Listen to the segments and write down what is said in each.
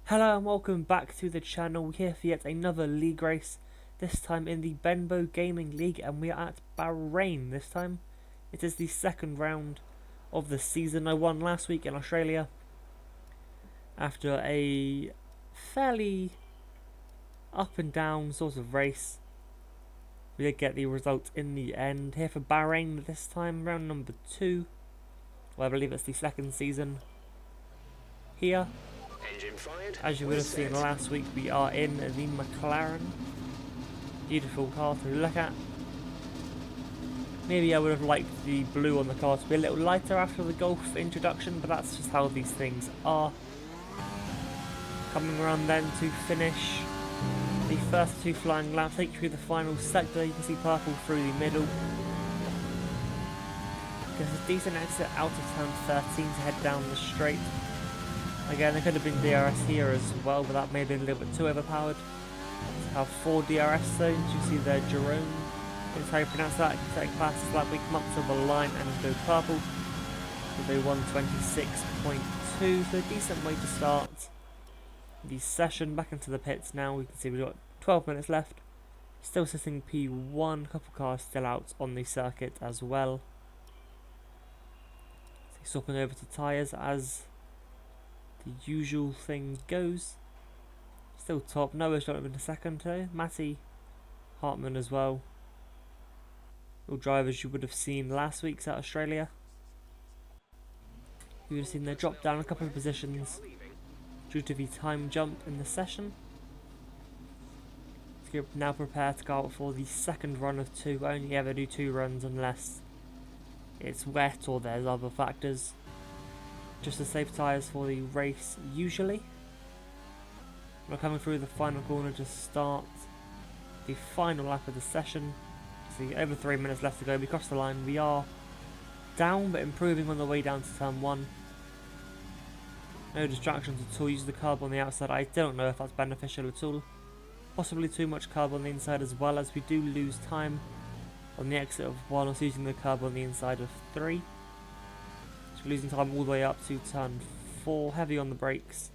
Hello and welcome back to the channel. We're here for yet another league race, this time in the BenBo Gaming League, and we are at Bahrain this time. It is the second round of the season. I won last week in Australia after a fairly up and down sort of race. We did get the result in the end. Here for Bahrain this time, round number 2. Well, I believe it's the second season here. As you would have seen last week, we are in the McLaren. Beautiful car to look at. Maybe I would have liked the blue on the car to be a little lighter after the Golf introduction, but that's just how these things are. Coming around then to finish the first 2 flying laps, take you through the final sector. You can see purple through the middle. There's a decent exit out of turn 13 to head down the straight. Again, there could have been DRS here as well, but that may have been a little bit too overpowered. We have 4 DRS zones. You see there, Jerome. That's how you pronounce that. You can take passes like we come up to the line and go purple with a 126.2. So a decent way to start the session. Back into the pits now. We can see we've got 12 minutes left. Still sitting P1. A couple cars still out on the circuit as well. So swapping over to tyres as the usual thing goes. Still top. Noah's got him in a second here. Matty Hartman as well. All drivers you would have seen last week's at Australia. You would have seen they drop down a couple of positions due to the time jump in the session. So you're now prepared to go out for the second run of 2. Only ever do 2 runs unless it's wet or there's other factors. Just to save tyres for the race usually. We're coming through the final corner to start the final lap of the session. See, over 3 minutes left to go. We cross the line. We are down but improving on the way down to turn 1. No distractions at all. Use the curb on the outside. I don't know if that's beneficial at all. Possibly too much curb on the inside as well, as we do lose time on the exit of 1, also using the curb on the inside of 3. Losing time all the way up to turn 4, heavy on the brakes.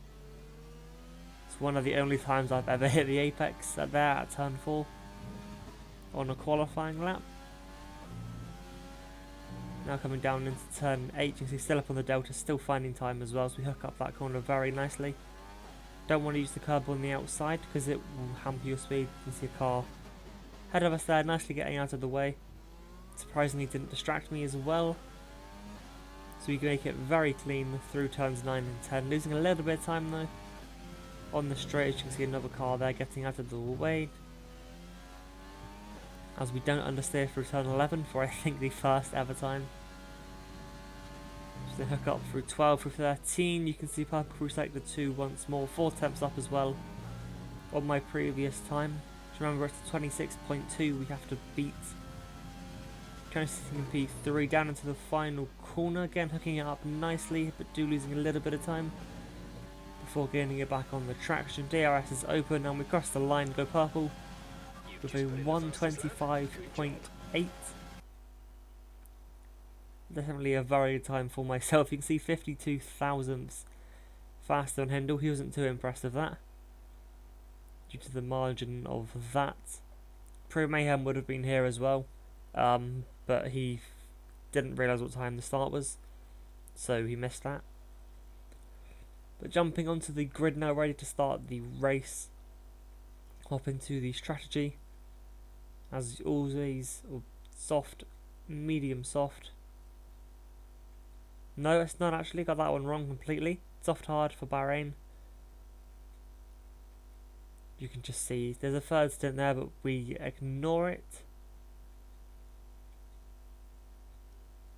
It's one of the only times I've ever hit the apex there at turn 4 on a qualifying lap. Now coming down into turn 8, you can see still up on the delta, still finding time as well, so we hook up that corner very nicely. Don't want to use the curb on the outside because it will hamper your speed. You can see a car ahead of us there, nicely getting out of the way. Surprisingly didn't distract me as well. So we can make it very clean through turns 9 and 10. Losing a little bit of time though. On the straight, you can see another car there getting out of the way. As we don't understeer through turn 11 for I think the first ever time. Just then hook up through 12 through 13. You can see purple through sector 2 once more. 4 temps up as well on my previous time. Just remember it's 26.2 we have to beat. Trying to sitting in P3 down into the final corner, again hooking it up nicely, but losing a little bit of time before gaining it back on the traction. DRS is open and we cross the line, go purple with a 125.8. Definitely a very good time for myself. You can see 52 thousandths faster than Hindle. He wasn't too impressed with that due to the margin of that. Pro Mayhem would have been here as well. But he didn't realise what time the start was, so he missed that. But jumping onto the grid now, ready to start the race. Hop into the strategy. As always, soft, medium soft. No, it's not actually, got that one wrong completely. Soft hard for Bahrain. You can just see there's a third stint there, but we ignore it.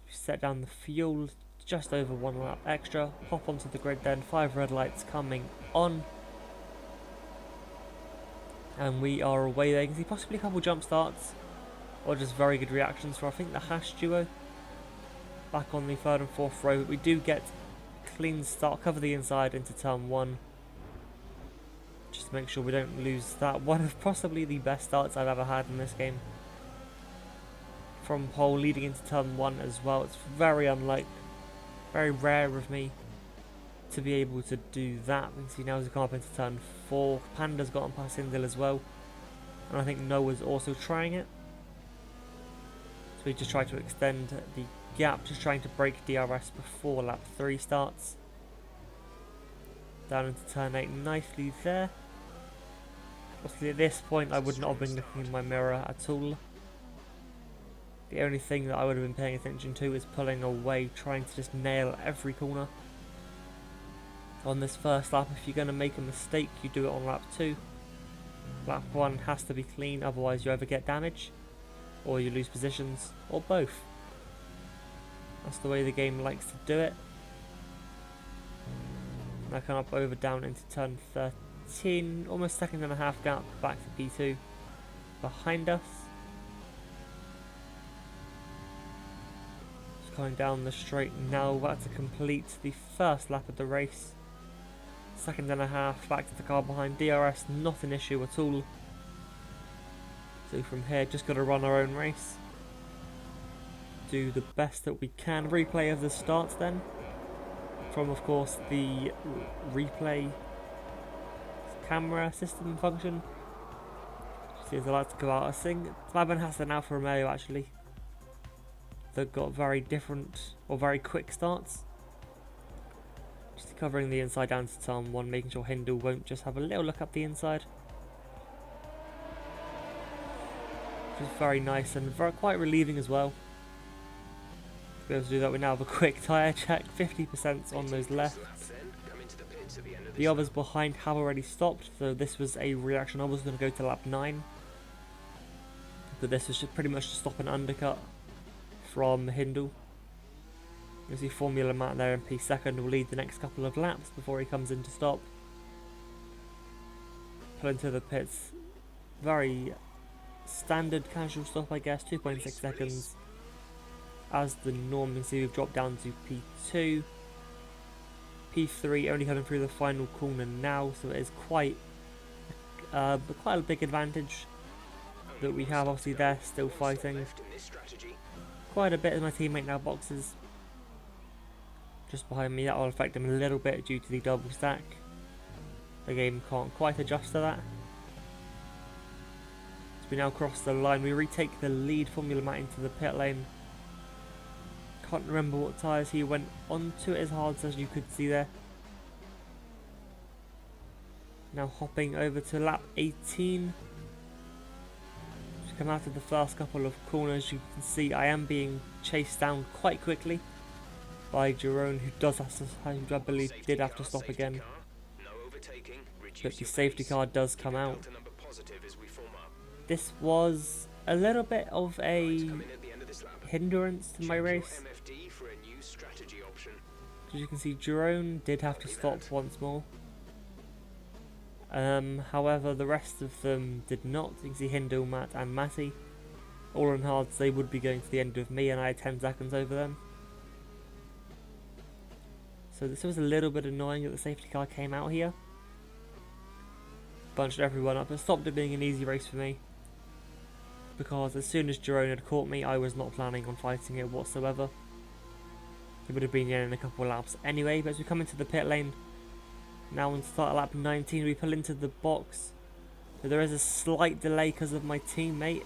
Set down the fuel, just over 1 lap extra, hop onto the grid then, 5 red lights coming on. And we are away there. You can see possibly a couple jump starts, or just very good reactions for I think the Hash duo. Back on the 3rd and 4th row, but we do get clean start, cover the inside into turn 1. Just to make sure we don't lose that. One of possibly the best starts I've ever had in this game. From pole leading into turn 1 as well. It's very rare of me to be able to do that. You can see now as we come up into turn 4, Panda's gotten past Hindle as well, and I think Noah's also trying it. So we just try to extend the gap, just trying to break DRS before lap 3 starts. Down into turn 8 nicely there. Obviously at this point I would not have been looking in my mirror at all. The only thing that I would have been paying attention to is pulling away, trying to just nail every corner. On this first lap, if you're going to make a mistake, you do it on lap 2. Lap 1 has to be clean, otherwise you either get damage, or you lose positions, or both. That's the way the game likes to do it. Now come up over down into turn 13, almost second and a half gap back to P2 behind us. Just going down the straight now, about to complete the first lap of the race. Second and a half back to the car behind. DRS not an issue at all. So from here just got to run our own race. Do the best that we can. Replay of the start then. From of course the replay camera system function. See as I like to go out. I think Laban has an Alfa Romeo actually. That got very different or very quick starts. Just covering the inside down to turn 1, making sure Hindle won't just have a little look up the inside. Which is very nice and quite relieving as well. To be able to do that, we now have a quick tyre check, 50% on those left. The others behind have already stopped, so this was a reaction. I was going to go to lap 9. But this was just pretty much to stop an undercut from Hindle. You see Formula Matt there in P2 will lead the next couple of laps before he comes in to stop. Pull into the pits. Very standard casual stop I guess, 2.6 seconds. As the norm, you can see we've dropped down to P2. P3 only coming through the final corner now, so it is quite a big advantage that we have. Obviously they're still fighting quite a bit as my teammate now boxes just behind me. That will affect him a little bit due to the double stack. The game can't quite adjust to that. As we now cross the line, we retake the lead. Formula Matt into the pit lane. Can't remember what tyres he went onto it as hard as you could see there. Now hopping over to lap 18. Just come out of the first couple of corners, you can see I am being chased down quite quickly by Jerome, who does have to, who I believe did have to stop again. But the safety car does come out. This was a little bit of a hindrance to my race. As you can see, Jerome did have to stop once more. However, the rest of them did not. You can see Hindle, Matt and Matty all on hards. They would be going to the end of me and I had 10 seconds over them. So this was a little bit annoying that the safety car came out here. Bunched everyone up. It stopped it being an easy race for me. Because as soon as Jerome had caught me, I was not planning on fighting it whatsoever. It would have been in a couple of laps anyway. But as we come into the pit lane, now on start lap 19, we pull into the box. So there is a slight delay because of my teammate.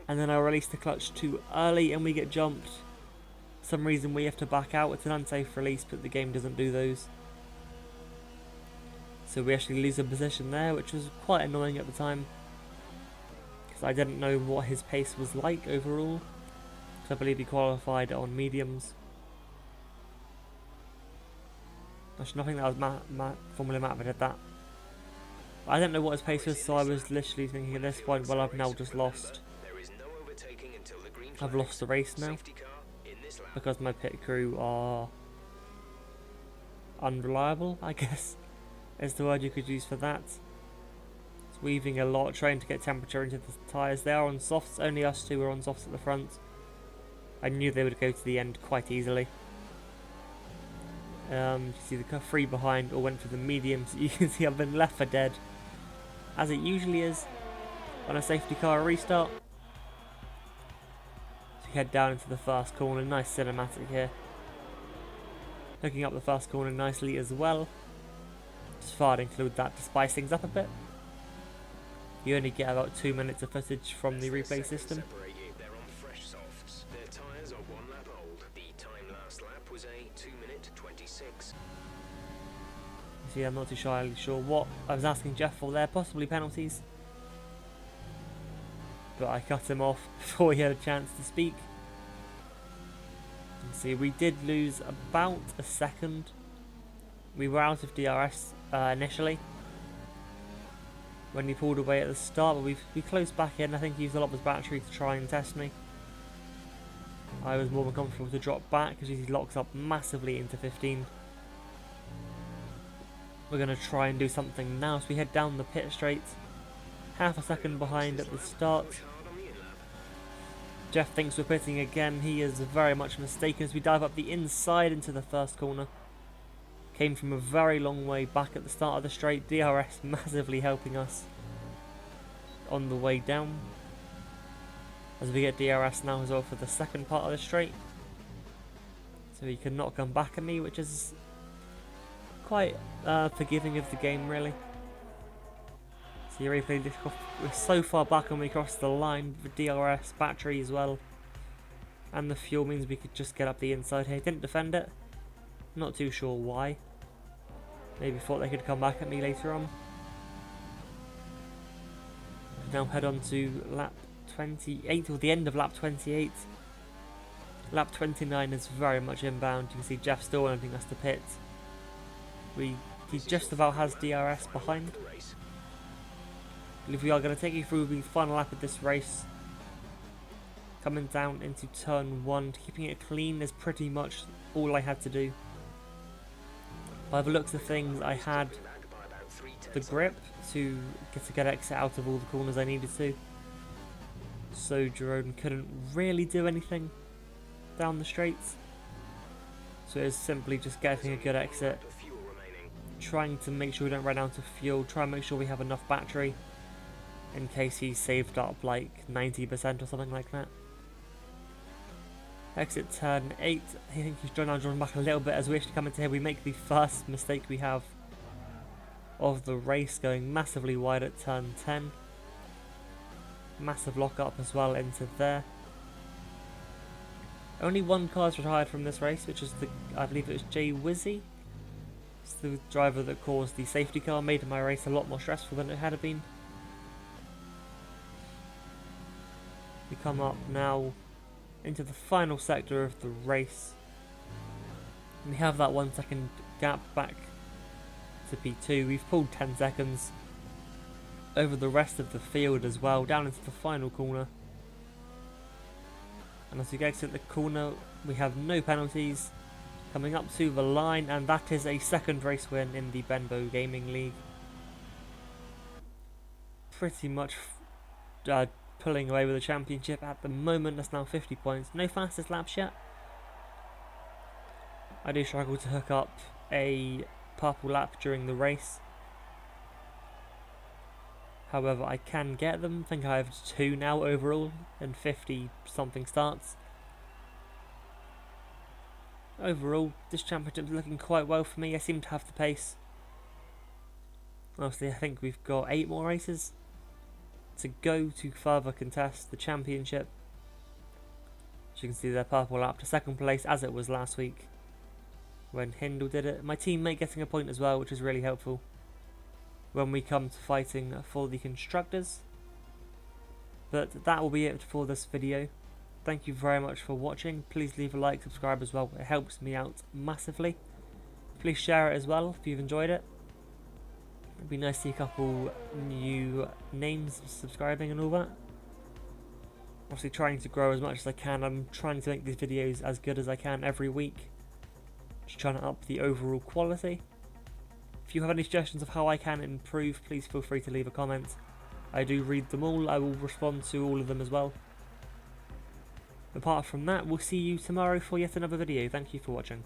And then I release the clutch too early and we get jumped. For some reason we have to back out. It's an unsafe release, but the game doesn't do those. So we actually lose a position there, which was quite annoying at the time. Because I didn't know what his pace was like overall. Because I believe he qualified on mediums. Actually, nothing that was Formula Matt did that. But I didn't know what his pace was, so I was literally thinking at this point, well, I've now just lost. I've lost the race now. Because my pit crew are unreliable, I guess, is the word you could use for that. It's weaving a lot, trying to get temperature into the tyres. They are on softs, only us two are on softs at the front. I knew they would go to the end quite easily. You see the three behind all went for the mediums. You can see I've been left for dead, as it usually is on a safety car restart. So you head down into the first corner, nice cinematic here. hooking up the first corner nicely as well. Just thought I'd include that to spice things up a bit. You only get about 2 minutes of footage from the replay system. They're on fresh softs. Their tyres are 1 lap old. The time last lap was a 2-minute 26. See, I'm not too sure what I was asking Jeff for there, possibly penalties. But I cut him off before he had a chance to speak. You can see we did lose about a second. We were out of DRS initially when he pulled away at the start, but we closed back in. I think he used a lot of his battery to try and test me. I was more than comfortable to drop back because he locks up massively into 15. We're going to try and do something now, so we head down the pit straight. Half a second behind at the start. Jeff thinks we're pitting again. He is very much mistaken as we dive up the inside into the first corner. Came from a very long way back at the start of the straight. DRS massively helping us on the way down. As we get DRS now as well for the second part of the straight. So he cannot come back at me, which is quite forgiving of the game really. So you replay this, we're so far back when we cross the line with DRS, battery as well. And the fuel means we could just get up the inside here. Didn't defend it. Not too sure why. Maybe thought they could come back at me later on. Now head on to lap 28, or the end of lap 28. Lap 29 is very much inbound. You can see Jeff still wanting us to pit. He just about has DRS behind. If we are going to take you through the final lap of this race. Coming down into turn 1, keeping it clean is pretty much all I had to do. By the looks of things, I had the grip to get exit out of all the corners I needed to. So Jerome couldn't really do anything down the straights. So it's simply just getting a good exit. Trying to make sure we don't run out of fuel. Try and make sure we have enough battery. In case he saved up like 90% or something like that. Exit turn 8, I think he's drawn back a little bit as we actually come into here. We make the first mistake we have of the race, going massively wide at turn 10. Massive lock up as well into there. Only one car is retired from this race, which is I believe it was Jay Wizzy. It's the driver that caused the safety car, made my race a lot more stressful than it had been. We come up now into the final sector of the race. We have that 1 second gap back to P2. We've pulled 10 seconds over the rest of the field as well, down into the final corner. And as we get to the corner, we have no penalties. Coming up to the line, and that is a second race win in the BenBo Gaming League. Pretty much pulling away with the championship at the moment. That's now 50 points. No fastest laps yet. I do struggle to hook up a purple lap during the race. However, I can get them. I think I have 2 now overall and 50 something starts. Overall, this championship is looking quite well for me. I seem to have the pace. Obviously, I think we've got 8 more races to go to further contest the championship. As you can see, their purple lap to second place, as it was last week when Hindle did it. My teammate getting a point as well, which is really helpful when we come to fighting for the constructors. But that will be it for this video. Thank you very much for watching. Please leave a like, subscribe as well. It helps me out massively. Please share it as well if you've enjoyed it. It'd be nice to see a couple new names subscribing and all that. Obviously trying to grow as much as I can. I'm trying to make these videos as good as I can every week. Just trying to up the overall quality. If you have any suggestions of how I can improve, please feel free to leave a comment. I do read them all. I will respond to all of them as well. Apart from that, we'll see you tomorrow for yet another video. Thank you for watching.